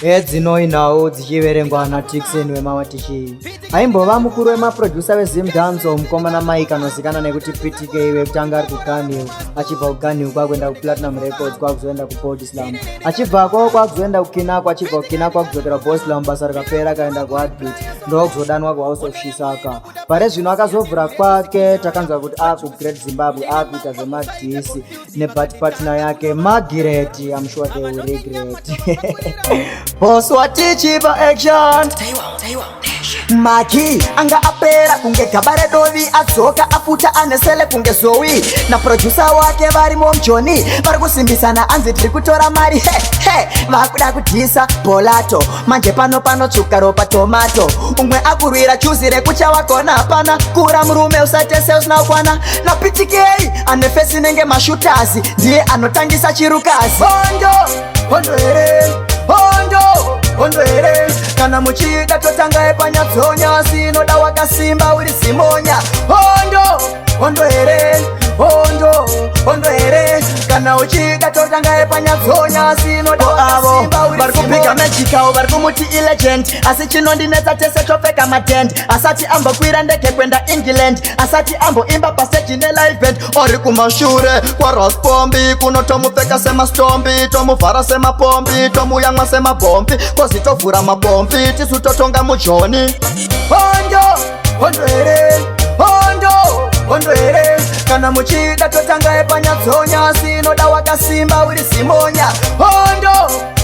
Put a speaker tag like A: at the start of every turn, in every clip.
A: edzinoinawo dzichiverengwa naTixon wemawatichi. Aimbova mukuru wemaproducer weZim Danzo, mukomana Mike anozikanwa nekuti PTK wekutanga ari kuGunhill, achibva kuGunhill kwakuenda kuPlatinum Records kwakuzoenda kuBodySlam, achibvako kwakuzoenda kuKinako, achibva kuKinako kwakudzokera kuBodySlam, basa rikapera akaenda kuHeartbeat ndokuzodanwa kuHouse of Shisaka. Pare zvino akazovhura kwake takanzwa kuti akuGreat Zimbabwe akuita zvemadhisi nebat partner yake Margaret. I'm sure they will regret. Boss watichi pa action Maki anga apera kunge kabare dovi adzoka afuta anesele kunge Zoe na producer wake varimo mjoni vari kusimbisana anzi tiri kutora mari vakuda kudhisa Polato manje pano tsvuka ropa tomato umwe akurwira chuzi rekucha wakona hapana kura murume usatese usina kukwana na PTK ane fesi nenge mashutazi ndiye anotangisa chirukazi hondo here hondo here kana muchida totanga epanyatsonya sinoda wakasimba uri Simonya hondo here hondo here kana uchida totanga epanyatsonya sinoda wakasimba uri Simonya. Varikupika mejikawo varikumuti ilegend asi chinondinetsa tese topfeka matent asati ambokwira ndege kwenda England asati amboimba pasteji nelive band ori kumashure kwa Raspombi kunotomupfeka semastombi tomuvhara semapombi tomuyamwa semabhombi kozitovhura mabhombi tisu totonga mujoni hondo here hondo here kana muchida totanga epanyatsonya sinoda wakasimba uri Simonya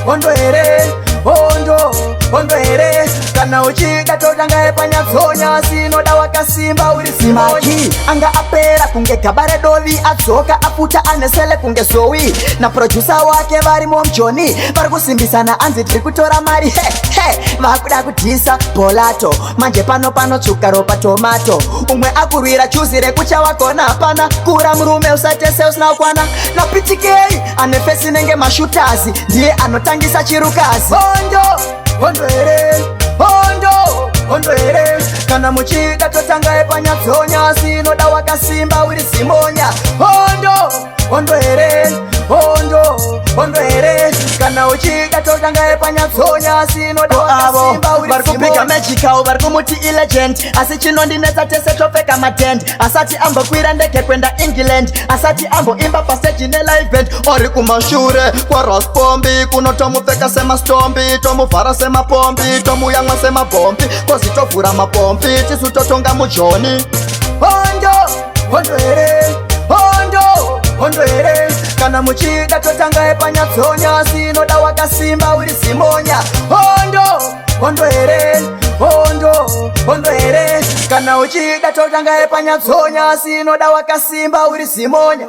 A: hondo here hondo here kana uchida totanga epanyatsonya sinoda wakasimba uri Simonya. Maki anga apera kunge kabare dovi adzoka afuta anesele kunge Zoe na producer wake varimo mjoni vari kusimbisana anzi tiri kutora mari vakuda kudhisa Polato manje pano tsvuka ropa tomato umwe akurwira chuzi rekucha wakona hapana kura murume usatese usina kukwana na PTK ane fesi nenge mashutazi ndiye anotangisa chirukazi hondo here hondo here kana muchida totanga epanyatsonya sinoda wakasimba uri Simonya hondo here hondo here kana uchida totanga epanyatsonya sinoda wakasimba uri Varikupika mejikawo varikumuti ilegend asi chinondinetsa tese topfeka matent asati ambokwira ndege kwenda England asati amboimba pasteji nelive band ori kumashure kwa Raspombi kunotomupfeka semastombi tomuvhara semapombi tomuyamwa semabhombi kozitovhura mabhombi tisu totonga mujoni hondo here hondo here kana muchida totanga epanyatsonya sinoda wakasimba uri Simonya hondo here hondo here kana uchida totanga epanyatsonya sinoda wakasimba uri Simonya.